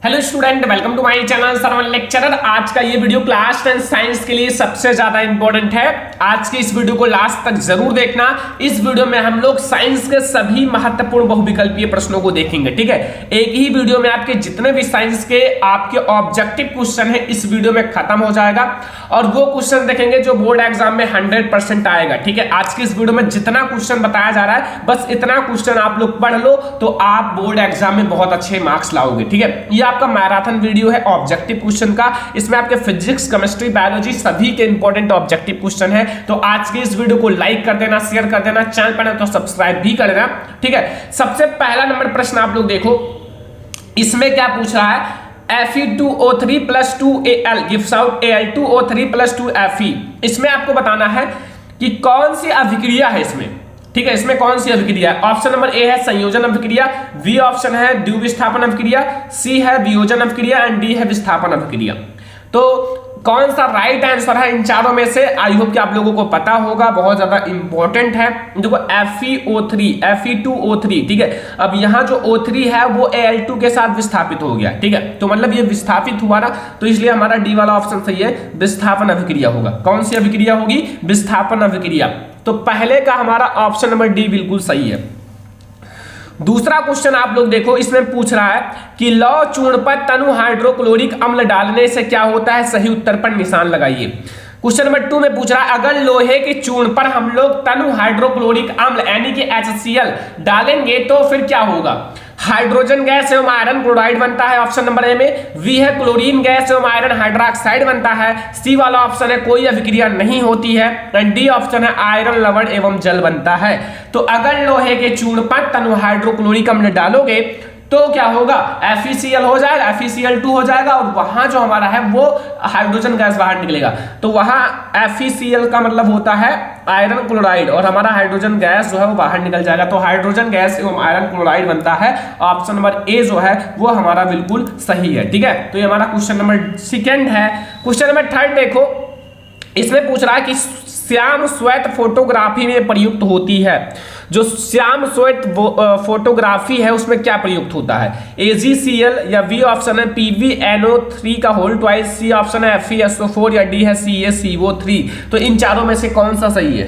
Hello student, welcome to my channel Sarvan lecturer. आज का ये वीडियो क्लास 10 साइंस के लिए सबसे ज्यादा इंपॉर्टेंट है। आज की इस वीडियो को लास्ट तक जरूर देखना। इस वीडियो में हम लोग साइंस के सभी महत्वपूर्ण बहुविकल्पीय प्रश्नों को देखेंगे। ठीक है, एक ही वीडियो में आपके जितने भी साइंस के आपके ऑब्जेक्टिव क्वेश्चन है इस वीडियो में खत्म हो जाएगा और वो क्वेश्चन देखेंगे जो बोर्ड एग्जाम में 100% आएगा। ठीक है, आज की इस वीडियो में जितना क्वेश्चन बताया जा रहा है बस इतना क्वेश्चन आप लोग पढ़ लो तो आप बोर्ड एग्जाम में बहुत अच्छे मार्क्स लाओगे। ठीक है, ये आपका मैराथन वीडियो है ऑब्जेक्टिव क्वेश्चन का। इसमें आपके फिजिक्स, केमिस्ट्री, बायोलॉजी सभी के इंपॉर्टेंट ऑब्जेक्टिव क्वेश्चन है। तो आज के इस वीडियो को लाइक कर देना, शेयर कर देना, चैनल पर तो सब्सक्राइब भी कर देना। ठीक है, सबसे पहला नंबर प्रश्न आप लोग देखो, इसमें क्या पूछ रहा है। Fe2O3 + 2Al gives out Al2O3 + 2Fe। इसमें आपको बताना है कि कौन सी अभिक्रिया है इसमें। ठीक है, इसमें कौन सी अभिक्रिया है। ऑप्शन नंबर ए है संयोजन अभिक्रिया, बी ऑप्शन है द्विविस्थापन अभिक्रिया, सी है वियोजन अभिक्रिया एंड डी है विस्थापन अभिक्रिया। तो कौन सा राइट आंसर है इन चारों में से, आई होप कि आप लोगों को पता होगा, बहुत ज्यादा इंपॉर्टेंट है। देखो FeO3 Fe2O3, ठीक है, अब यहाँ जो O3 है वो Al2 के साथ विस्थापित हो गया। ठीक है, तो मतलब ये विस्थापित हुआ ना, तो इसलिए हमारा डी वाला ऑप्शन सही है, विस्थापन अभिक्रिया होगा। कौन सी अभिक्रिया होगी, विस्थापन अभिक्रिया। तो पहले का हमारा ऑप्शन नंबर डी बिल्कुल सही है। दूसरा क्वेश्चन आप लोग देखो, इसमें पूछ रहा है कि लौह चूर्ण पर तनु हाइड्रोक्लोरिक अम्ल डालने से क्या होता है, सही उत्तर पर निशान लगाइए। क्वेश्चन नंबर 2 में पूछ रहा है अगर लोहे के चूर्ण पर हम लोग तनु हाइड्रोक्लोरिक अम्ल यानी कि HCl डालेंगे तो फिर क्या होगा। हाइड्रोजन गैस एवं आयरन क्लोराइड बनता है, ऑप्शन नंबर ए में। वी है क्लोरीन गैस एवं आयरन हाइड्रोक्साइड बनता है। सी वाला ऑप्शन है कोई अभिक्रिया नहीं होती है। एंड डी ऑप्शन है आयरन लवण एवं जल बनता है। तो अगर लोहे के चूर्ण पर तनु हाइड्रोक्लोरिक अम्ल डालोगे तो क्या होगा, FeCl हो जाएगा, FeCl2 हो जाएगा और वहां जो हमारा है वो हाइड्रोजन गैस बाहर निकलेगा। तो वहां FeCl का मतलब होता है आयरन क्लोराइड और हमारा हाइड्रोजन गैस जो है वो बाहर निकल जाएगा। तो हाइड्रोजन गैस एवं आयरन क्लोराइड बनता है। ऑप्शन नंबर ए जो है वो हमारा बिल्कुल सही है। ठीक है, तो ये हमारा क्वेश्चन नंबर सेकेंड है। क्वेश्चन नंबर थर्ड देखो, इसमें पूछ रहा है कि श्याम श्वेत फोटोग्राफी में प्रयुक्त होती है। जो श्याम श्वेत फोटोग्राफी है उसमें क्या प्रयुक्त होता है, AgCl या बी ऑप्शन है PbNO3 का होल ट्वाइस, सी ऑप्शन है FeSO4 या डी है CaCO3। तो इन चारों में से कौन सा सही है।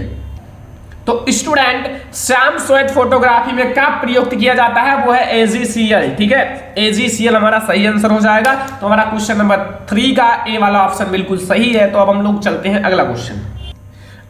तो स्टूडेंट श्याम श्वेत फोटोग्राफी में क्या प्रयुक्त किया जाता है वो है AgCl। ठीक है, AgCl हमारा सही आंसर हो जाएगा। तो हमारा क्वेश्चन नंबर 3 का ए वाला ऑप्शन बिल्कुल सही है। तो अब हम लोग चलते हैं अगला क्वेश्चन।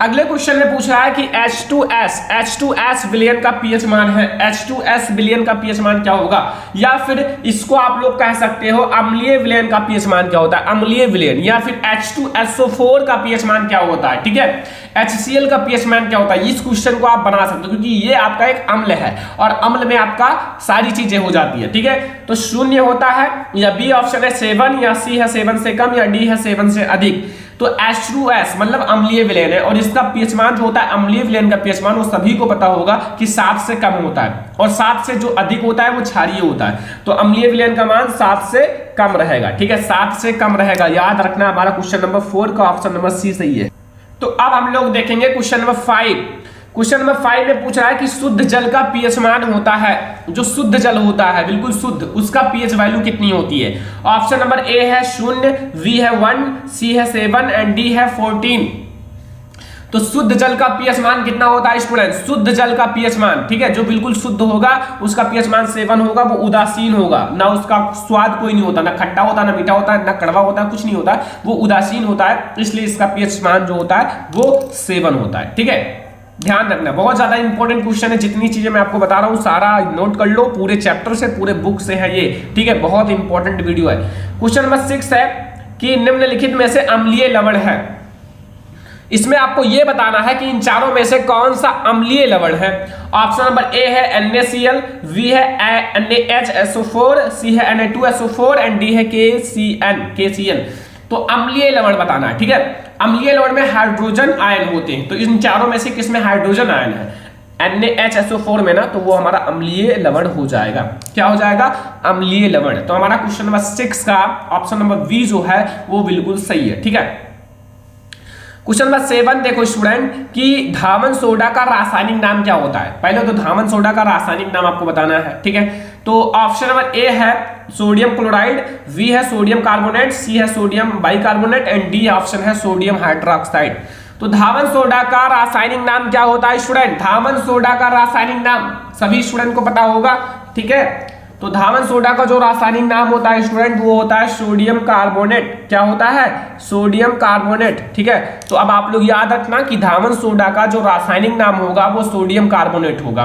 अगले क्वेश्चन में पूछ रहा है कि H2S विलयन का pH मान है। H2S विलयन का pH मान क्या होगा, या फिर इसको आप लोग कह सकते हो अम्लीय विलयन का pH मान क्या होता है, अम्लीय विलयन, या फिर H2SO4 का pH मान क्या होता है। ठीक है, HCl का pH मान क्या होता है। इस क्वेश्चन को आप बना सकते हो क्योंकि ये आपका एक अम्ल है और अम्ल में आपका सारी चीजें हो जाती है। ठीक है, तो 0 होता है, या बी ऑप्शन है 7, या सी है 7 से कम, या डी है 7 से अधिक। तो H2S मतलब अम्लीय विलयन है और इसका pH मान जो होता है, अम्लीय विलयन का pH मान वो सभी को पता होगा कि 7 से कम होता है और 7 से जो अधिक होता है वो क्षारीय होता है। तो अम्लीय विलयन का मान 7 से कम रहेगा। ठीक है, 7 से कम रहेगा, याद रखना। हमारा क्वेश्चन नंबर 4 का ऑप्शन नंबर सी सही है। तो अब हम लोग देखेंगे क्वेश्चन नंबर 5। क्वेश्चन नंबर 5 में पूछ रहा है कि शुद्ध जल का pH मान होता है, जो शुद्ध जल होता है बिल्कुल शुद्ध, उसका pH वैल्यू कितनी होती है। ऑप्शन नंबर ए है 0, बी है 1, सी है 7 एंड डी है 14। तो शुद्ध जल का pH मान कितना होता है स्टूडेंट, शुद्ध जल का pH मान, ठीक है, जो बिल्कुल शुद्ध होगा उसका pH मान 7 होगा। वो उदासीन होगा, ना उसका स्वाद कोई नहीं होता, ना खट्टा होता, ना मीठा होता है, ना कड़वा होता है, कुछ नहीं होता, वो उदासीन होता है। इसलिए इसका pH मान जो होता है वो 7 होता है। ठीक है, ध्यान रखना, बहुत ज्यादा इंपॉर्टेंट क्वेश्चन है। जितनी चीजें मैं आपको बता रहा हूं सारा नोट कर लो, पूरे चैप्टर से, पूरे बुक से है ये। ठीक है, बहुत इंपॉर्टेंट वीडियो है। क्वेश्चन नंबर 6 है कि निम्नलिखित में से अम्लीय लवण है। इसमें आपको यह बताना है कि इन चारों में से कौन सा अम्लीय लवण है। ऑप्शन नंबर ए है NaCl, बी है NaHSO4, सी है Na2SO4 एंड डी है KCl। तो अम्लीय लवण बताना है। ठीक है, अम्लीय लवण में हाइड्रोजन आयन होते हैं। तो इन चारों में से किसमें हाइड्रोजन आयन है, NaHSO4 में ना, तो वो हमारा अम्लीय लवण हो जाएगा। क्या हो जाएगा, अम्लीय लवण। तो हमारा क्वेश्चन नंबर 6 का ऑप्शन नंबर बी जो है वो बिल्कुल सही है। ठीक है, क्वेश्चन नंबर 7 देखो स्टूडेंट कि धामन सोडा का रासायनिक नाम क्या होता है। पहले तो धामन सोडा का रासायनिक नाम आपको बताना है। ठीक है, तो ऑप्शन नंबर ए है सोडियम क्लोराइड, बी है सोडियम कार्बोनेट, सी है sodium bicarbonate and D option है सोडियम हाइड्रोक्साइड। तो धावन सोडा का रासायनिक नाम क्या होता है स्टूडेंट? धावन सोडा का रासायनिक नाम सभी स्टूडेंट को पता होगा, ठीक है। तो धावन सोडा का जो रासायनिक नाम होता है स्टूडेंट वो होता है सोडियम कार्बोनेट। क्या होता है? सोडियम कार्बोनेट, ठीक है। तो अब आप लोग याद रखना कि धावन सोडा का जो रासायनिक नाम होगा वो सोडियम कार्बोनेट होगा।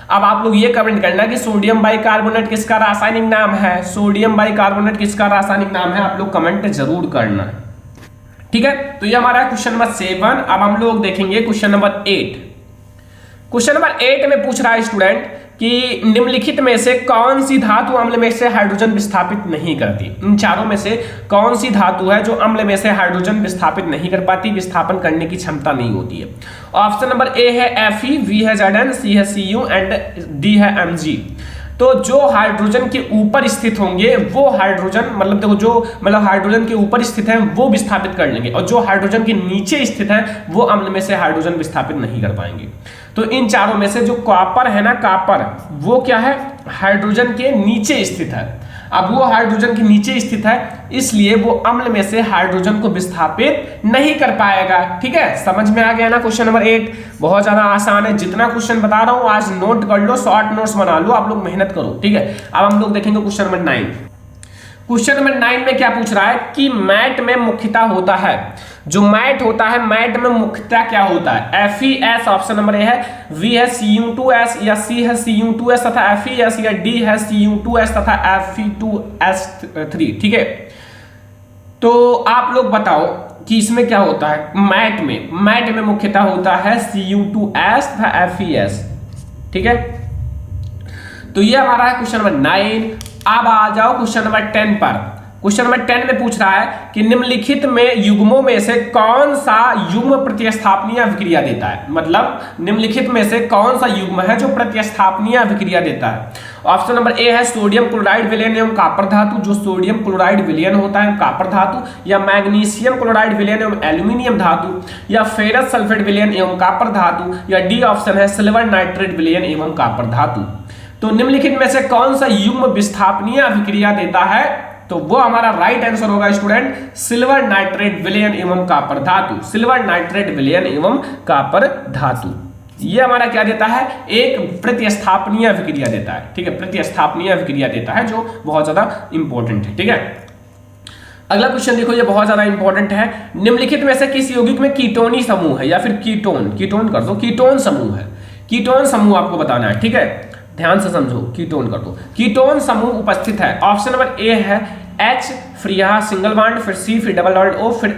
अब आप लोग ये कमेंट करना कि सोडियम बाइकार्बोनेट किसका रासायनिक नाम है, सोडियम बाइकार्बोनेट किसका रासायनिक नाम है, आप लोग कमेंट जरूर करना, ठीक है। तो ये हमारा क्वेश्चन नंबर 7। अब हम लोग देखेंगे क्वेश्चन नंबर 8। क्वेश्चन नंबर 8 में पूछ रहा है स्टूडेंट कि निम्नलिखित में से कौन सी धातु अम्ल में से हाइड्रोजन विस्थापित नहीं करती? इन चारों में से कौन सी धातु है जो अम्ल में से हाइड्रोजन विस्थापित नहीं कर पाती, विस्थापन करने की क्षमता नहीं होती है? ऑप्शन नंबर ए है Fe, बी है Zn, सी है Cu एंड डी है Mg। तो जो हाइड्रोजन के ऊपर स्थित होंगे वो हाइड्रोजन हाइड्रोजन के ऊपर स्थित है वो विस्थापित कर लेंगे, और जो हाइड्रोजन के नीचे स्थित है वो अम्ल में से हाइड्रोजन विस्थापित नहीं कर पाएंगे। तो इन चारों में से जो कॉपर है ना, कॉपर वो क्या है? हाइड्रोजन के नीचे स्थित है। अब वो हाइड्रोजन के नीचे स्थित है इसलिए वो अम्ल में से हाइड्रोजन को विस्थापित नहीं कर पाएगा, ठीक है। समझ में आ गया ना क्वेश्चन नंबर 8? बहुत ज्यादा आसान है, जितना क्वेश्चन बता रहा हूं आज नोट कर लो, शॉर्ट नोट्स बना लो, आप लोग मेहनत करो, ठीक है। अब हम लोग देखेंगे क्वेश्चन नंबर 9। क्वेश्चन नंबर 9 में क्या पूछ रहा है कि मैट में मुख्यतः होता है, जो मैट होता है मैट में मुख्यतः क्या होता है? FeS ऑप्शन नंबर ए है, V है Cu2S या C है Cu2S तथा FeS या D है Cu2S तथा Fe2S3, ठीक है। तो आप लोग बताओ कि इसमें क्या होता है? मैट में मुख्यतः होता है Cu2S तथा FeS, ठीक है। तो ये हमारा है क्वेश्चन नंबर 9। अब आ जाओ क्वेश्चन नंबर 10 पर। क्वेश्चन नंबर 10 में पूछ रहा है कि निम्नलिखित में युग्मों में से कौन सा युग्म प्रतिस्थापनीय अभिक्रिया देता है? मतलब निम्नलिखित में से कौन सा युग्म है जो प्रतिस्थापनीय अभिक्रिया देता है? ऑप्शन नंबर ए है सोडियम क्लोराइड विलयन एवं कॉपर धातु, जो सोडियम क्लोराइड विलयन होता है कॉपर धातु, या मैग्नीशियम क्लोराइड विलयन एवं एल्यूमिनियम धातु, या फेरस सल्फेट विलयन एवं कॉपर धातु, या डी ऑप्शन है सिल्वर नाइट्रेट विलयन एवं कॉपर धातु। तो निम्नलिखित में से कौन सा युग्म विस्थापनीय अभिक्रिया देता है? तो वो हमारा राइट आंसर होगा स्टूडेंट सिल्वर नाइट्रेट विलयन एवं कॉपर धातु, सिल्वर नाइट्रेट विलयन एवं कॉपर धातु। ये हमारा क्या देता है? एक प्रतिस्थापनीय अभिक्रिया देता है, ठीक है। प्रतिस्थापनीय अभिक्रिया देता है जो बहुत ज्यादा इंपॉर्टेंट है, ठीक है। अगला क्वेश्चन देखो, ये बहुत ज्यादा इंपॉर्टेंट है। निम्नलिखित में से किस यौगिक में कीटोनी समूह है, या फिर कीटोन कर दो, कीटोन समूह है, कीटोन समूह आपको बताना है, ठीक है। ध्यान से समझो, कीटोन कर दो। कीटोन समूह उपस्थित है। ऑप्शन नंबर ए है H, फिर यहाँ सिंगल बॉन्ड, फिर C, फिर डबल बॉन्ड O, फिर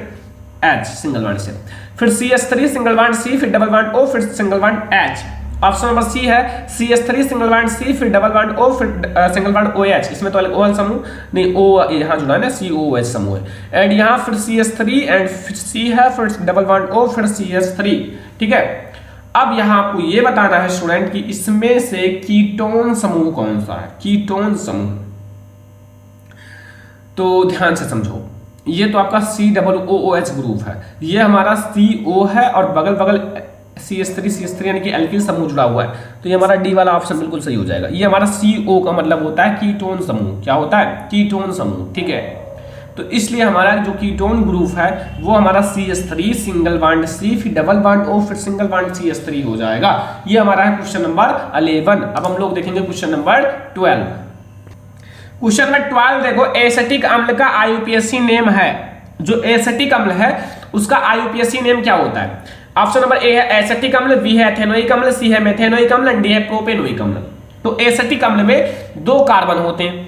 H सिंगल बॉन्ड से, फिर CH3 सिंगल बॉन्ड C, फिर डबल बॉन्ड O, फिर single bond H। Option number C है CH3 सिंगल बॉन्ड C, फिर डबल बॉन्ड O, फिर सिंगल बॉन्ड OH। इसमें तो OL समूह नहीं, O यहाँ जुड़ा है ना, COOH समूह है। एंड यहाँ फिर CH3 एंड C है, फिर डबल बॉन्ड O, फिर CH3, ठीक है। अब यहां आपको यह बताना है स्टूडेंट कि इसमें से कीटोन समूह कौन सा है, कीटोन समूह। तो ध्यान से समझो, ये तो आपका COOH ग्रुप है, ये हमारा CO है और बगल बगल CH3 यानी कि एल्किल समूह जुड़ा हुआ है, तो ये हमारा डी वाला ऑप्शन बिल्कुल सही हो जाएगा। ये हमारा CO का मतलब होता है कीटोन समूह। क्या होता है? कीटोन समूह, ठीक है। तो इसलिए हमारा जो कीटोन ग्रुप है वो हमारा CH3 सिंगल बॉन्ड C, फिर डबल बॉन्ड O, फिर सिंगल बॉन्ड CH3 हो जाएगा। ये हमारा है क्वेश्चन नंबर 11। अब हम लोग देखेंगे क्वेश्चन नंबर 12। क्वेश्चन नंबर 12 देखो, एसिटिक अम्ल का IUPAC नेम है, जो एसिटिक अम्ल है उसका IUPAC नेम क्या होता है? ऑप्शन नंबर ए है एसिटिक अम्ल, बी है एथेनोइक अम्ल, सी है मेथेनोइक अम्ल, डी है प्रोपेनोइक अम्ल। तो एसिटिक अम्ल में 2 कार्बन होते हैं,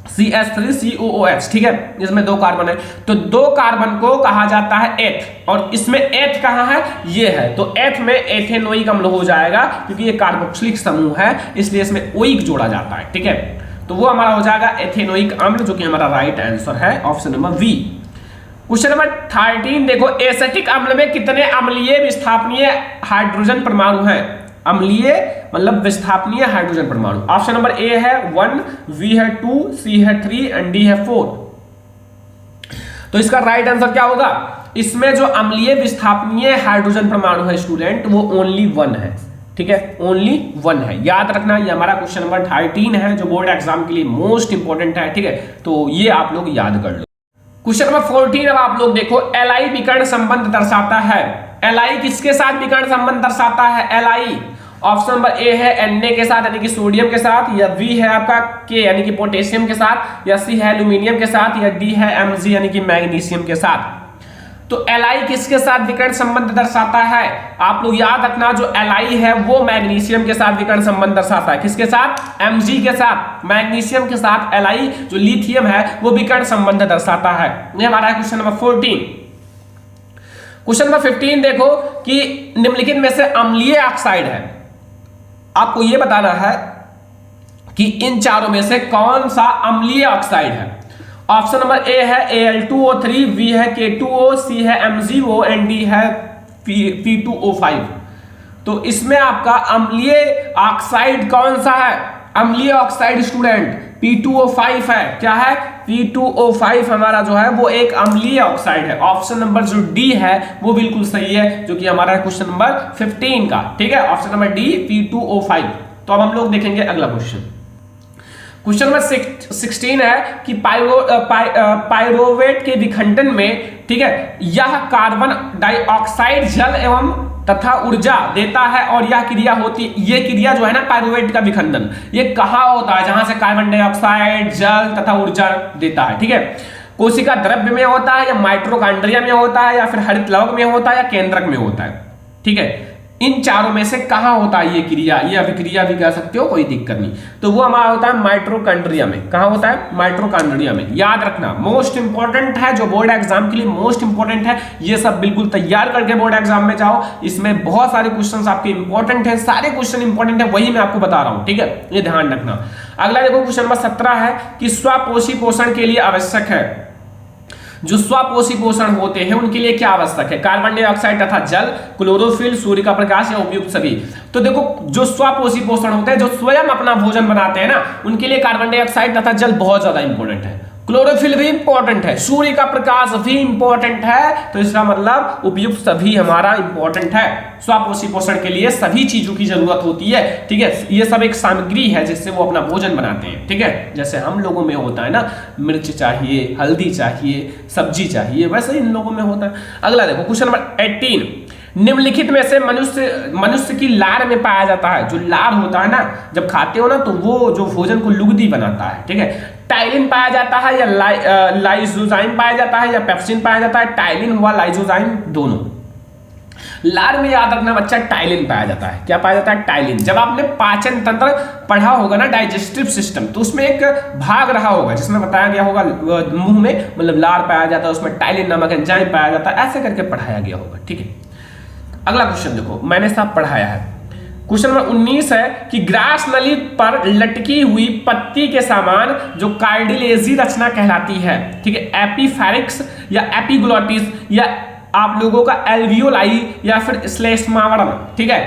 CH3COOH, ठीक है, जिसमें 2 कार्बन है। तो 2 कार्बन को कहा जाता है एथ, और इसमें एथ कहाँ है? ये है, तो एथ में एथेनोइक अम्ल हो जाएगा, क्योंकि ये कार्बोक्सिलिक समूह है इसलिए इसमें ओइक जोड़ा जाता है, ठीक है। तो वो हमारा हो जाएगा एथेनोइक अम्ल, जो कि हमारा राइट आंसर है option number B. Question number 13 देखो, एसिटिक अम्ल में कितने अम्लीय विस्थापनीय हाइड्रोजन परमाणु हैं? अम्लीय मतलब विस्थापनीय हाइड्रोजन परमाणु। ऑप्शन नंबर ए है 1, बी है 2, सी है 3 एंड डी है 4। तो इसका राइट आंसर क्या होगा? इसमें जो अम्लीय विस्थापनीय हाइड्रोजन परमाणु है स्टूडेंट वो ओनली 1 है, ठीक है, ओनली 1 है। याद रखना, ये हमारा क्वेश्चन नंबर 13 है जो बोर्ड एग्जाम के लिए मोस्ट इंपॉर्टेंट है। ठीक है, तो ये आप लोग याद कर लो। क्वेश्चन नंबर 14 अब आप लोग देखो, एलआई विकर्ण संबंध दर्शाता है। एलआई किसके साथ विकर्ण संबंध दर्शाता है? एलआई ऑप्शन नंबर ए है Na के साथ यानी कि सोडियम के साथ, या बी है आपका K यानी कि पोटेशियम के साथ, या सी है एल्यूमिनियम के साथ, या डी है Mg यानी कि मैग्नीशियम के साथ। तो Li किसके साथ विकर्ण संबंध दर्शाता है? आप लोग याद रखना, जो Li है वो मैग्नीशियम के साथ विकर्ण संबंध दर्शाता है। किसके साथ? Mg के साथ, मैग्नीशियम के साथ Li जो लिथियम है वो विकर्ण संबंध दर्शाता है। ये हमारा है क्वेश्चन नंबर 14। क्वेश्चन नंबर 15 देखो कि निम्नलिखित में से अम्लीय ऑक्साइड है। आपको यह बताना है कि इन चारों में से कौन सा अम्लीय ऑक्साइड है। ऑप्शन नंबर ए है Al2O3, बी है K2O, सी है MgO एंड डी है P2O5। तो इसमें आपका अम्लीय ऑक्साइड कौन सा है? अम्लीय ऑक्साइड स्टूडेंट P2O5 है। क्या है? P2O5 हमारा जो है वो एक अम्लीय ऑक्साइड है। ऑप्शन नंबर जो डी है वो बिल्कुल सही है, जो कि हमारा क्वेश्चन नंबर 15 का। ठीक है, ऑप्शन नंबर डी P2O5। तो अब हम लोग देखेंगे अगला क्वेश्चन। क्वेश्चन नंबर 16 है कि पाइरोवेट के विखंडन में, ठीक है, यह कार्बन डाइऑक्साइड जल एवं तथा ऊर्जा देता है और यह क्रिया होती, ये क्रिया जो है ना पाइरोवेट का विखंडन, ये कहाँ होता है? जहां से कार्बन डाइऑक्साइड जल तथा ऊर्जा देता है। ठीक है, कोशिका द्रव्य में होता है, या माइटोकॉन्ड्रिया में होता है, या फिर हरित लवक में होता है, या केंद्रक में होता है। ठीक है, इन चारों में से कहां होता है ये क्रिया, ये अभिक्रिया भी कह सकते हो, कोई दिक्कत नहीं। तो वो हमारा होता है माइटोकॉन्ड्रिया में। कहां होता है? माइटोकॉन्ड्रिया में। याद रखना, मोस्ट इंपॉर्टेंट है, जो बोर्ड एग्जाम के लिए मोस्ट इंपॉर्टेंट है। ये सब बिल्कुल तैयार करके बोर्ड एग्जाम में जाओ। इसमें बहुत सारे क्वेश्चन आपके इंपॉर्टेंट है, सारे क्वेश्चन इंपॉर्टेंट है, वही मैं आपको बता रहा हूं। ठीक है, ये ध्यान रखना। अगला देखो क्वेश्चन नंबर 17 है कि स्वपोषी पोषण के लिए आवश्यक है। जो स्वपोषी पोषण होते हैं उनके लिए क्या आवश्यक है? कार्बन डाइऑक्साइड तथा जल, क्लोरोफिल, सूर्य का प्रकाश, या उपयुक्त सभी। तो देखो, जो स्वपोषी पोषण होते हैं, जो स्वयं अपना भोजन बनाते हैं ना, उनके लिए कार्बन डाइऑक्साइड तथा जल बहुत ज्यादा इंपॉर्टेंट है। क्लोरोफिल भी इंपॉर्टेंट है, सूर्य का प्रकाश भी इंपॉर्टेंट है। तो इसका मतलब उपयुक्त सभी हमारा इंपॉर्टेंट है। स्वपोषी पोषण के लिए सभी चीजों की जरूरत होती है। ठीक है, ये सब एक सामग्री है जिससे वो अपना भोजन बनाते हैं। ठीक है, जैसे हम लोगों में होता है ना, मिर्च चाहिए, हल्दी चाहिए, सब्जी चाहिए, वैसे इन लोगों में होता है। अगला देखो क्वेश्चन नंबर 18, निम्नलिखित में से मनुष्य की लार में पाया जाता है। जो लार होता है ना, जब खाते हो ना, तो वो जो भोजन को लुगदी बनाता है। ठीक है, टाइलिन पाया जाता है, या लाइसोजाइम पाया जाता है, या पेप्सिन पाया जाता है। टाइलिन हुआ लाइसोजाइम दोनों। लार में याद रखना बच्चा, टाइलिन पाया जाता है। क्या पाया जाता है? टाइलिन। जब आपने पाचन तंत्र पढ़ा होगा ना, डाइजेस्टिव सिस्टम, तो उसमें एक भाग रहा होगा जिसमें बताया गया होगा मुंह में मतलब लार पाया जाता है, उसमें टाइलिन नामक एंजाइम पाया जाता है, ऐसे करके पढ़ाया गया होगा। ठीक है, अगला क्वेश्चन देखो, मैंने साहब पढ़ाया है। क्वेश्चन नंबर 19 है कि ग्रास नली पर लटकी हुई पत्ती के समान जो कार्डिलेजी रचना कहलाती है। ठीक है, एपीफेरिक्स या एपिग्लोटिस, या आप लोगों का एल्वियोलाई, या फिर श्लेष्मावरण। ठीक है,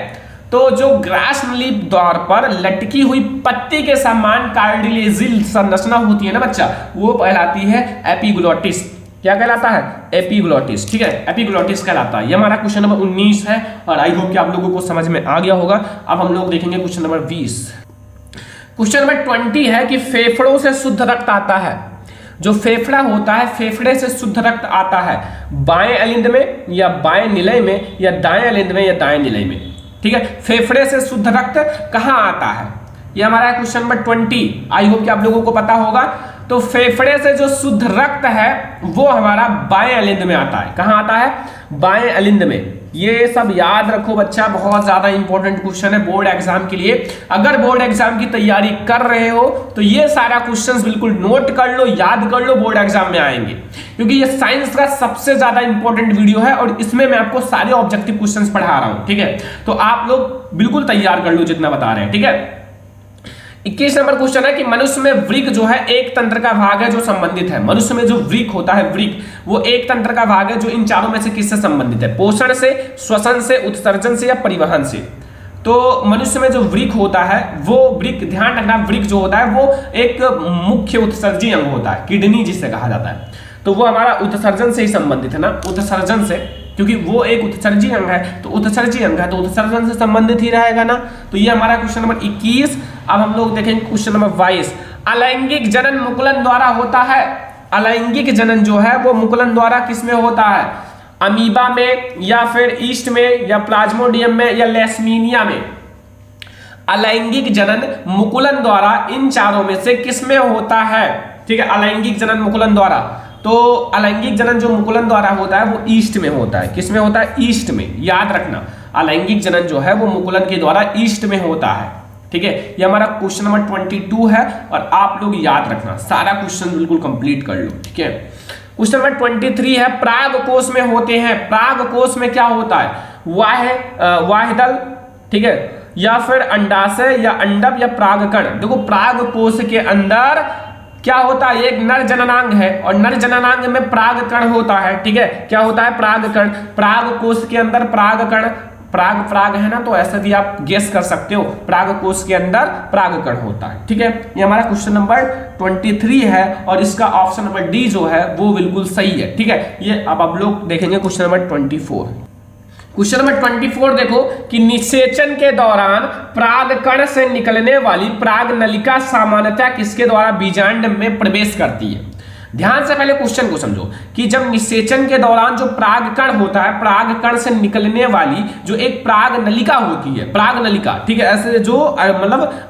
तो जो ग्रास नली द्वार पर लटकी हुई पत्ती के समान कार्डिलेजी संरचना होती है ना बच्चा, वो कहलाती है एपिग्लोटिस। क्या कहलाता है? एपिग्लोटिस। ठीक है, एपिग्लोटिस कहलाता है। ये हमारा क्वेश्चन नंबर 19 है और आई होप कि आप लोगों को समझ में आ गया होगा। अब हम लोग देखेंगे क्वेश्चन नंबर 20। क्वेश्चन नंबर 20 है कि फेफड़ों से शुद्ध रक्त आता है। जो फेफड़ा होता है, फेफड़े से शुद्ध रक्त आता है बाएं अलिंद में, या बाएं निलय में, या दाएं अलिंद में, या दाएं निलय में। ठीक है, फेफड़े से शुद्ध रक्त कहाँ आता है? ये हमारा क्वेश्चन नंबर 20। आई होप कि आप लोगों को पता होगा। तो फेफड़े से जो शुद्ध रक्त है वो हमारा बाएं अलिंद में आता है। कहां आता है? बाएं अलिंद में। ये सब याद रखो बच्चा, बहुत ज्यादा इंपॉर्टेंट क्वेश्चन है बोर्ड एग्जाम के लिए। अगर बोर्ड एग्जाम की तैयारी कर रहे हो तो ये सारा क्वेश्चंस बिल्कुल नोट कर लो, याद कर लो, बोर्ड एग्जाम में आएंगे, क्योंकि ये साइंस का सबसे ज्यादा इंपॉर्टेंट वीडियो है और इसमें मैं आपको सारे ऑब्जेक्टिव क्वेश्चंस पढ़ा रहा हूं। ठीक है, तो आप लोग बिल्कुल तैयार कर लो जितना बता रहे हैं। ठीक है, 21 नंबर क्वेश्चन है कि मनुष्य में वृक्क जो है एक तंत्र का भाग है जो संबंधित है। मनुष्य में जो वृक्क होता है, वृक्क, वो एक तंत्र का भाग है जो इन चारों में से किससे संबंधित है? पोषण से, श्वसन से, उत्सर्जन से, या परिवहन से। तो मनुष्य में जो वृक्क होता है वो वृक्क, ध्यान रखना, वृक्क जो होता है वो एक मुख्य उत्सर्जी अंग होता है, किडनी जिसे कहा जाता है। तो वो हमारा उत्सर्जन से ही संबंधित है ना, उत्सर्जन से। क्योंकि वो एक उत्सर्जी अंग है, तो उत्सर्जी अंग है तो उत्सर्जन से संबंधित ही रहेगा ना। तो ये हमारा क्वेश्चन नंबर 21। अब हम लोग देखेंगे क्वेश्चन नंबर 22। अलैंगिक जनन मुकुलन द्वारा होता है। अलैंगिक जनन जो है वो मुकुलन द्वारा किसमें होता है? अमीबा में, या फिर ईस्ट में, या प्लाज्मोडियम में, या लेशमीनिया में। अलैंगिक जनन मुकुलन द्वारा इन चारों में से किसमें होता है? ठीक है, अलैंगिक जनन मुकुलन द्वारा। तो अलैंगिक जनन जो मुकुलन द्वारा होता है वो ईस्ट में होता है। किसमें होता है? ईस्ट में। याद रखना, अलैंगिक जनन जो है वो मुकुलन के द्वारा ईस्ट में होता है। ठीक है, ये हमारा क्वेश्चन नंबर 22 है और आप लोग याद रखना, सारा क्वेश्चन बिल्कुल कंप्लीट कर लो। ठीक है, क्वेश्चन नंबर 23 है, प्राग कोश में होते हैं। प्राग कोश में क्या होता है? वाहिदल, ठीक है, या फिर अंडाशय या अंडप या प्रागकण। देखो प्राग कोश के अंदर क्या होता है? एक नर जननांग है और नर जननांग में प्रागकण होता है। ठीक है, क्या होता है? प्रागकण। प्राग कोश के अंदर प्रागकण, प्राग है ना, तो ऐसे भी आप गेस कर सकते हो, प्राग कोश के अंदर प्रागकण होता है। ठीक है, ये हमारा क्वेश्चन नंबर 23 है और इसका ऑप्शन नंबर डी जो है वो बिल्कुल सही है। ठीक है, ये अब आप लोग देखेंगे क्वेश्चन नंबर 24। क्वेश्चन नंबर 24 देखो कि निषेचन के दौरान प्रागकण से निकलने वाली प्राग नलिका सामान्यतः किसके द्वारा बीजांड में प्रवेश करती है? ध्यान से पहले क्वेश्चन को समझो कि जब निषेचन के दौरान जो प्रागकण होता है, प्रागकण से निकलने वाली जो एक प्राग नलिका होती है, प्राग नलिका, ठीक है, ऐसे जो मतलब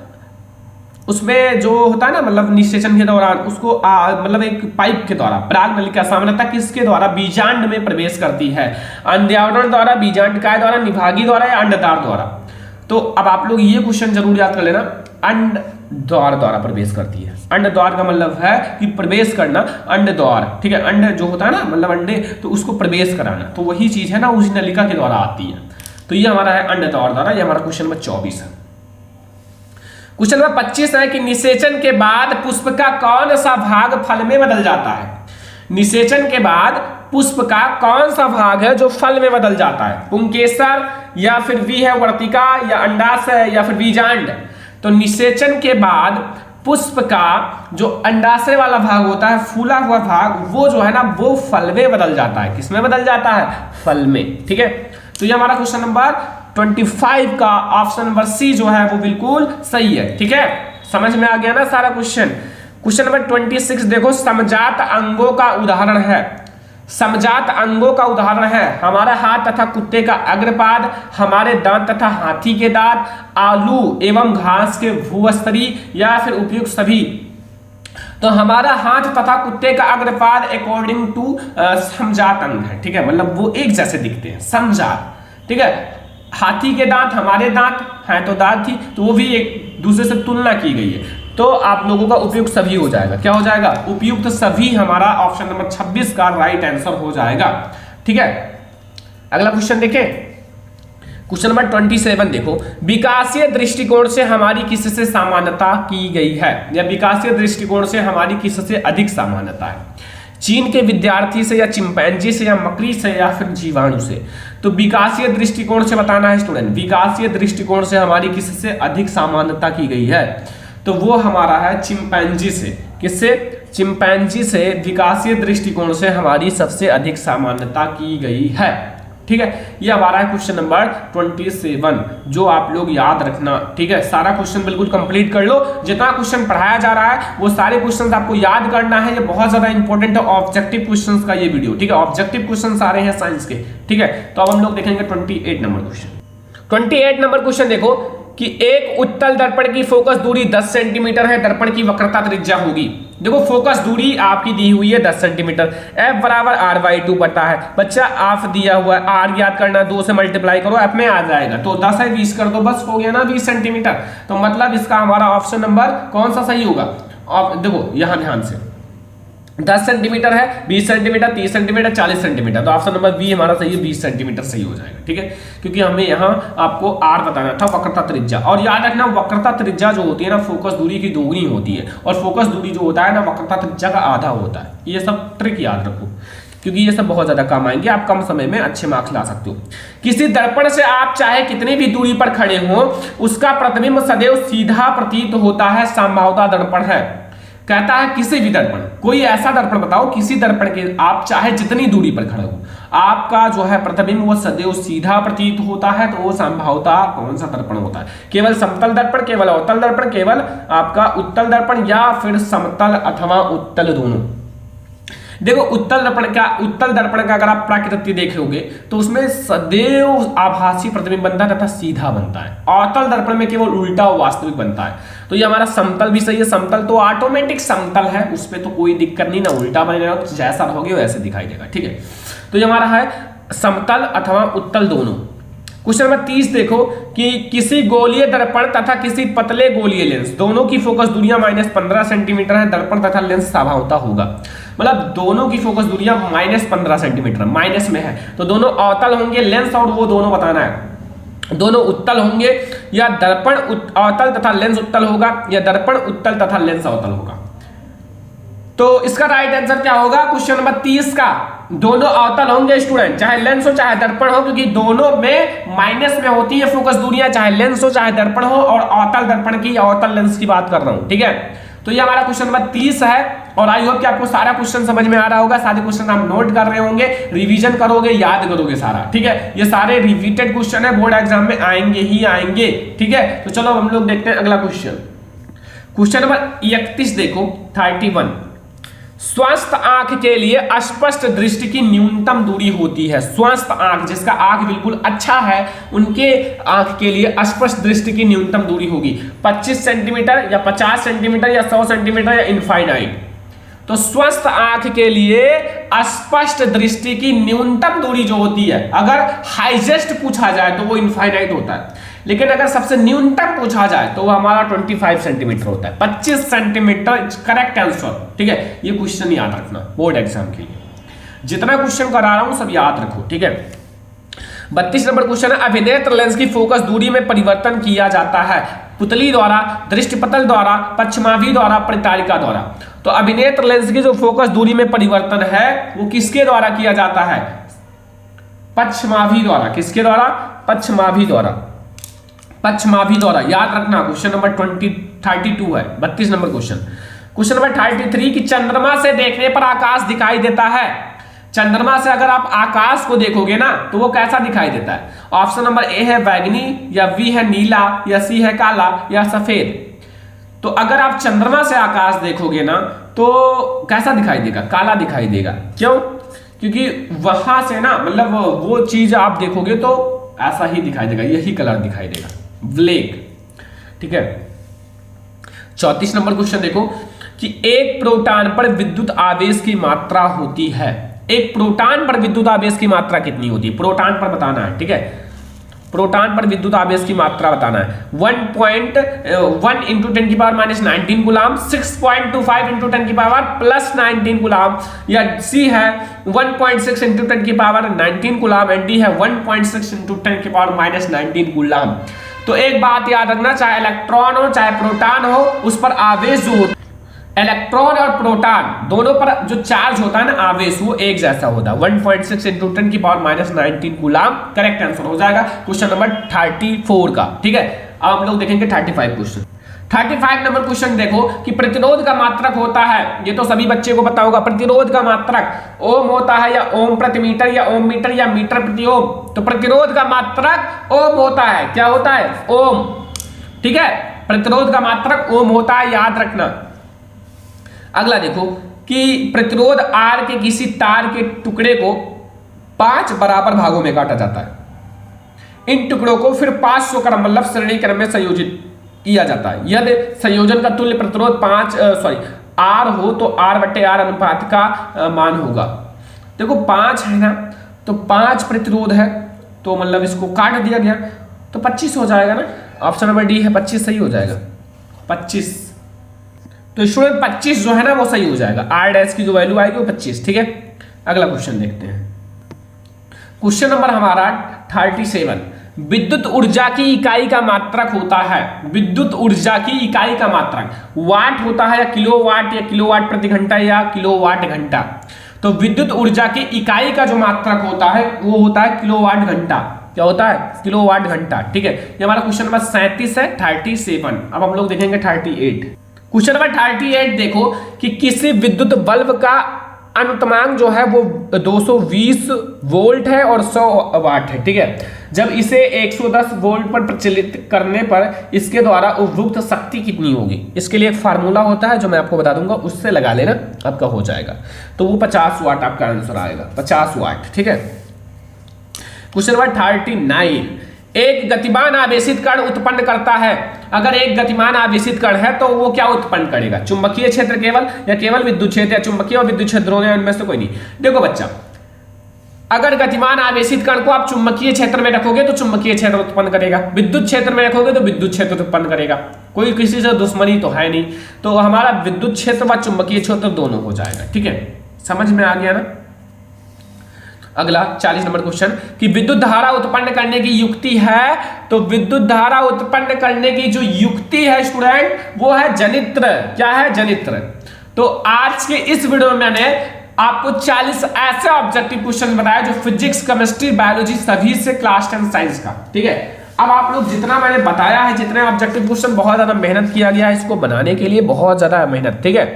उसमें जो होता है ना, मतलब निषेचन के दौरान उसको मतलब एक पाइप के द्वारा प्राग नलिका सामान्यतः किसके द्वारा बीजांड में प्रवेश करती है? अंडावरण द्वारा, बीजांड काय द्वारा, निभागी द्वारा या अंडद्वार द्वारा? तो अब आप लोग ये क्वेश्चन जरूर याद कर लेना, अंड द्वारा प्रवेश करती है। अंड द्वार का मतलब है कि प्रवेश करना, अंड द्वार। ठीक है, अंड जो होता है ना, मतलब अंडे, तो उसको प्रवेश कराना, तो वही चीज है ना, उस नलिका के द्वारा आती है। तो ये हमारा है अंड द्वारा। ये हमारा क्वेश्चन नंबर 24 है। क्वेश्चन नंबर 25 है कि निषेचन के बाद पुष्प का कौन सा भाग फल में बदल जाता है? निषेचन के बाद पुष्प का कौन सा भाग है जो फल में बदल जाता है? पुंकेसर, या फिर वी है वर्तिका, या अंडाशय, या फिर बीजांड? तो निषेचन के बाद पुष्प का जो अंडाशय वाला भाग होता है, फूला हुआ भाग, वो जो है ना वो फल में बदल जाता है। किसमें बदल जाता है? फल में। ठीक है, तो ये हमारा क्वेश्चन नंबर 25 का ऑप्शन नंबर सी जो है वो बिल्कुल सही है। ठीक है, समझ में आ गया ना सारा क्वेश्चन। क्वेश्चन नंबर 26 देखो, समजात अंगों का उदाहरण है। समजात अंगों का उदाहरण है हमारा हाथ तथा कुत्ते का अग्रपाद, हमारे दांत तथा हाथी के दांत, आलू एवं घास के भूवस्तरी, या फिर उपयुक्त सभी। तो हमारा हाथ तथा कुत्ते का अग्रपाद अकॉर्डिंग टू समजात अंग है। ठीक है, मतलब वो एक जैसे दिखते हैं, समजात। ठीक है, हाथी के दांत हमारे दांत हैं तो दांत थी, तो वो भी एक दूसरे से तुलना की गई है, तो आप लोगों का उपयुक्त सभी हो जाएगा। क्या हो जाएगा? उपयुक्त सभी हमारा ऑप्शन नंबर 26 का राइट आंसर हो जाएगा। ठीक है, अगला क्वेश्चन देखें, क्वेश्चन नंबर 27 देखो, विकासीय दृष्टिकोण से हमारी किससे समानता की गई है? या विकासीय दृष्टिकोण से हमारी किससे अधिक समानता है? चीन के विद्यार्थी से, या चिंपैंजी से, या मकड़ी से, या फिर जीवाणु से? तो विकासीय दृष्टिकोण से बताना है स्टूडेंट, विकासीय दृष्टिकोण से हमारी किससे अधिक समानता की गई है? तो वो हमारा है चिंपैंजी से। किससे? चिंपैंजी से विकासीय दृष्टिकोण से हमारी सबसे अधिक समानता की गई है। ठीक है, ये हमारा है क्वेश्चन नंबर 27 जो आप लोग याद रखना। ठीक है, सारा क्वेश्चन बिल्कुल कंप्लीट कर लो। जितना क्वेश्चन पढ़ाया जा रहा है वो सारे क्वेश्चन आपको याद करना है। ये बहुत ज्यादा इंपॉर्टेंट है ऑब्जेक्टिव क्वेश्चन का ये वीडियो। ठीक है, ऑब्जेक्टिव क्वेश्चन आ रहे हैं साइंस के। ठीक है, तो अब हम लोग देखेंगे 28 नंबर क्वेश्चन। 28 नंबर क्वेश्चन देखो कि एक उत्तल दर्पण की फोकस दूरी 10 सेंटीमीटर है, दर्पण की वक्रता त्रिज्या होगी। देखो फोकस दूरी आपकी दी हुई है 10 सेंटीमीटर, F बराबर R/2 पता है बच्चा, आप दिया हुआ है R याद करना, 2 से मल्टीप्लाई करो F में आ जाएगा, तो 10 है 20 कर दो, बस हो गया ना 20 सेंटीमीटर। तो मतलब इसका हमारा ऑप्शन नंबर कौन सा सही होगा? अब देखो यहां ध्यान से, 10 सेंटीमीटर है, 20 सेंटीमीटर, 30 सेंटीमीटर, 40 सेंटीमीटर, तो ऑप्शन नंबर बी हमारा सही है, 20 सेंटीमीटर सही हो जाएगा। ठीक है, क्योंकि हमें यहाँ आपको आर बताना था, वक्रता त्रिज्या। और याद रखना वक्रता त्रिज्या जो होती है ना फोकस दूरी की दोगुनी होती है, और फोकस दूरी जो होता है ना वक्रता त्रिज्या का आधा होता है। ये सब ट्रिक याद रखो क्योंकि ये सब बहुत ज्यादा काम आएंगे, आप कम समय में अच्छे मार्क्स ला सकते हो। किसी दर्पण से आप चाहे कितनी भी दूरी पर खड़े हो, उसका प्रतिबिंब सदैव सीधा प्रतीत होता है, समबाहुता दर्पण है। कहता है किसी भी दर्पण, कोई ऐसा दर्पण बताओ, किसी दर्पण के आप चाहे जितनी दूरी पर खड़े हो, आपका जो है प्रतिबिंब वो सदैव सीधा प्रतीत होता है, तो वो संभवतः कौन सा दर्पण होता है? केवल समतल दर्पण, केवल अवतल दर्पण, केवल आपका उत्तल दर्पण, या फिर समतल अथवा उत्तल दोनों। देखो उत्तल दर्पण का अगर आप प्राकृति देखोगे तो उसमें सदैव आभासी प्रतिबिंब बनता है तथा सीधा बनता है। अवतल दर्पण में केवल उल्टा वास्तविक बनता है। तो ये हमारा समतल भी सही है, समतल तो ऑटोमेटिक समतल है, उसमें तो कोई दिक्कत नहीं, ना उल्टा बनेगा, जैसा रहोगे वैसे दिखाई देगा, ठीक है। तो ये हमारा है समतल अथवा उत्तल दोनों। क्वेश्चन नंबर 30 देखो कि किसी गोलीय दर्पण तथा किसी पतले गोलीय लेंस दोनों की फोकस दूरियां -15 सेंटीमीटर है, दर्पण तथा लेंस साभावता होगा। मतलब दोनों की फोकस दूरियां -15 सेंटीमीटर माइनस में है, तो दोनों अवतल होंगे लेंस, और वो दोनों बताना है दोनों उत्तल होंगे या दर्पण अवतल तथा लेंस उत्तल होगा, या दर्पण उत्तल तथा लेंस अवतल होगा। तो इसका राइट आंसर क्या होगा क्वेश्चन नंबर 30 का? दोनों अवतल होंगे स्टूडेंट, चाहे लेंस हो चाहे दर्पण हो, क्योंकि दोनों में माइनस में होती है फोकस दूरियां, चाहे लेंस हो चाहे दर्पण हो, और अवतल दर्पण की अवतल लेंस की बात कर रहा हूं, ठीक है। तो ये हमारा क्वेश्चन नंबर 30 है, और आई होप कि आपको सारा क्वेश्चन समझ में आ रहा होगा। सारे क्वेश्चन आप नोट कर रहे होंगे, रिवीजन करोगे, याद करोगे सारा, ठीक है। ये सारे रिपीटेड क्वेश्चन है, बोर्ड एग्जाम में आएंगे ही आएंगे, ठीक है। तो चलो हम लोग देखते हैं अगला क्वेश्चन। क्वेश्चन नंबर 31 देखो 31। स्वस्थ आंख के लिए स्पष्ट दृष्टि की न्यूनतम दूरी होती है। स्वस्थ आंख, जिसका आंख बिल्कुल अच्छा है, उनके आंख के लिए स्पष्ट दृष्टि की न्यूनतम दूरी होगी 25 सेंटीमीटर या 50 सेंटीमीटर या 100 सेंटीमीटर या इनफाइनाइट। तो स्वस्थ आंख के लिए स्पष्ट दृष्टि की न्यूनतम दूरी जो होती है, अगर हाईएस्ट पूछा जाए तो वो इनफाइनाइट होता है, लेकिन अगर सबसे न्यूनतम पूछा जाए तो वो हमारा 25 सेंटीमीटर होता है। 25 सेंटीमीटर करेक्ट आंसर, ठीक है। ये क्वेश्चन याद रखना बोर्ड एग्जाम के लिए, जितना क्वेश्चन करा रहा हूं सब याद रखो, ठीक है। 32 नंबर क्वेश्चन है, अभिनेत्र लेंस की फोकस दूरी में परिवर्तन किया जाता है पुतली द्वारा, दृष्टिपटल द्वारा, पश्चिमाभी द्वारा, परितारिका द्वारा। तो अभिनेत्र लेंस की जो फोकस दूरी में परिवर्तन है वो किसके द्वारा किया जाता है? पश्चिमाभी द्वारा। किसके द्वारा? पश्चिमाभी द्वारा। पश्चिमाभी द्वारा, याद रखना। क्वेश्चन नंबर 32 है 32 नंबर क्वेश्चन। क्वेश्चन नंबर 33 कि चंद्रमा से देखने पर आकाश दिखाई देता है। चंद्रमा से अगर आप आकाश को देखोगे ना तो वो कैसा दिखाई देता है? ऑप्शन नंबर ए है बैगनी, या बी है नीला, या सी है काला, या सफेद। तो अगर आप चंद्रमा से आकाश देखोगे ना तो कैसा दिखाई देगा? काला दिखाई देगा। क्यों? क्योंकि वहां से ना, मतलब वो चीज आप देखोगे तो ऐसा ही दिखाई देगा, यही कलर दिखाई देगा, ब्लैक, ठीक है। 34 नंबर क्वेश्चन देखो कि एक प्रोटॉन पर विद्युत आवेश की मात्रा होती है। एक प्रोटॉन पर विद्युत आवेश की मात्रा कितनी होती है? प्रोटॉन पर बताना है, ठीक है। प्रोटॉन पर विद्युत आवेश की मात्रा बताना है। 1.1 इंटू 10 की पावर -19 गुलाम, 6.25 इंटू 10 की पावर +19 गुलाम, या सी है 1.6 इंटू 10 की पावर 19 गुलाम, एंड डी है 1.6 इंटू 10 की पावर -19 गुलाम। तो एक बात याद रखना, चाहे इलेक्ट्रॉन हो चाहे प्रोटॉन हो, उस पर आवेश जो होता है, इलेक्ट्रॉन और प्रोटॉन दोनों पर जो चार्ज होता है ना, आवेश, वो एक जैसा होता है। 1.6 इंटू 10 की पावर -19 गुलाम करेक्ट आंसर हो जाएगा क्वेश्चन नंबर 34 का, ठीक है। अब हम लोग देखेंगे 35 क्वेश्चन। 35 नंबर क्वेश्चन देखो कि प्रतिरोध का मात्रक होता है, ये तो सभी बच्चे को पता होगा, प्रतिरोध का मात्रक ओम होता है, या ओम प्रति मीटर, या ओम मीटर, या मीटर प्रति ओम। तो प्रतिरोध का मात्रक ओम होता है। क्या होता है? ओम, ठीक है। प्रतिरोध का मात्रक ओम होता है, याद रखना। अगला देखो कि प्रतिरोध R के किसी तार के टुकड़े को 5 बराबर भागों में काटा जाता है। इन टुकड़ों को फिर 500 क्रम, मतलब श्रेणी क्रम में संयोजित किया जाता है। यदि संयोजन का तुल्य प्रतिरोध R हो तो R/R अनुपात का मान होगा। देखो 5 है ना, तो 5 प्रतिरोध है, तो मतलब इसको काट दिया गया तो 25 हो जाएगा ना। ऑप्शन नंबर डी है 25 सही हो जाएगा, 25। तो स्टूडेंट 25 जो है ना वो सही हो जाएगा, R' की जो वैल्यू आएगी वो 25, ठीक है। अगला क्वेश्चन देखते हैं। क्वेश्चन नंबर हमारा 37। विद्युत ऊर्जा की इकाई का मात्रक होता है। विद्युत ऊर्जा की इकाई का मात्रक वाट होता है, या किलोवाट, या किलोवाट प्रति घंटा, या किलोवाट घंटा। तो विद्युत ऊर्जा की इकाई का जो मात्रक होता है वो होता है किलोवाट घंटा। क्या होता है? किलोवाट घंटा, ठीक है। ये हमारा क्वेश्चन नंबर 37 है 37। अब हम लोग देखेंगे 38। क्वेश्चन नंबर 38 देखो कि किसी विद्युत बल्ब का अनुतमांक जो है वो 220 वोल्ट है और 100 वाट है, ठीक है। जब इसे 110 वोल्ट पर प्रचलित करने पर इसके द्वारा उपयुक्त शक्ति कितनी होगी, इसके लिए एक फार्मूला होता है जो मैं आपको बता दूंगा, उससे लगा लेना, आपका हो जाएगा। तो वो 50 वाट आपका आंसर आएगा, 50 वाट, ठीक है। क्वेश्चन नंबर 39, एक गतिमान आवेशित कण उत्पन्न करता है। अगर एक गतिमान आवेशित कण है तो वो क्या उत्पन्न करेगा, चुंबकीय क्षेत्र केवल या केवल विद्युत क्षेत्र, या चुंबकीय और विद्युत क्षेत्र दोनों, इनमें से कोई नहीं। देखो बच्चा, अगर गतिमान आवेशित कण को आप चुंबकीय क्षेत्र में रखोगे तो चुंबकीय क्षेत्र उत्पन्न करेगा, विद्युत क्षेत्र में रखोगे तो विद्युत क्षेत्र उत्पन्न करेगा। कोई किसी से दुश्मनी तो है नहीं, तो हमारा विद्युत क्षेत्र व चुंबकीय क्षेत्र दोनों हो जाएगा, ठीक है। समझ में आ गया ना। अगला 40 नंबर क्वेश्चन कि विद्युत धारा उत्पन्न करने की युक्ति है, तो विद्युत धारा उत्पन्न करने की जो युक्ति है स्टूडेंट वो है जनित्र। क्या है, जनित्र। तो आज के इस वीडियो में मैंने आपको 40 ऐसे ऑब्जेक्टिव क्वेश्चन बताया जो फिजिक्स, केमिस्ट्री, बायोलॉजी सभी से क्लास 10 साइंस का, ठीक है। अब आप लोग जितना मैंने बताया है, जितने ऑब्जेक्टिव क्वेश्चन, बहुत ज्यादा मेहनत किया गया है इसको बनाने के लिए, बहुत ज्यादा मेहनत, ठीक है।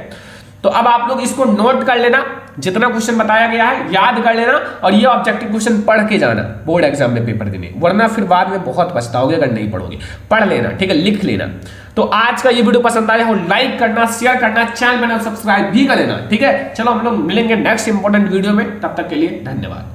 तो अब आप लोग इसको नोट कर लेना, जितना क्वेश्चन बताया गया है याद कर लेना, और ये ऑब्जेक्टिव क्वेश्चन पढ़ के जाना बोर्ड एग्जाम में पेपर देने, वरना फिर बाद में बहुत पछताओगे अगर नहीं पढ़ोगे। पढ़ लेना, ठीक है, लिख लेना। तो आज का ये वीडियो पसंद आया हो लाइक करना, शेयर करना, चैनल बनाना, सब्सक्राइब भी कर लेना, ठीक है। चलो हम लोग मिलेंगे नेक्स्ट इंपॉर्टेंट वीडियो में, तब तक के लिए धन्यवाद।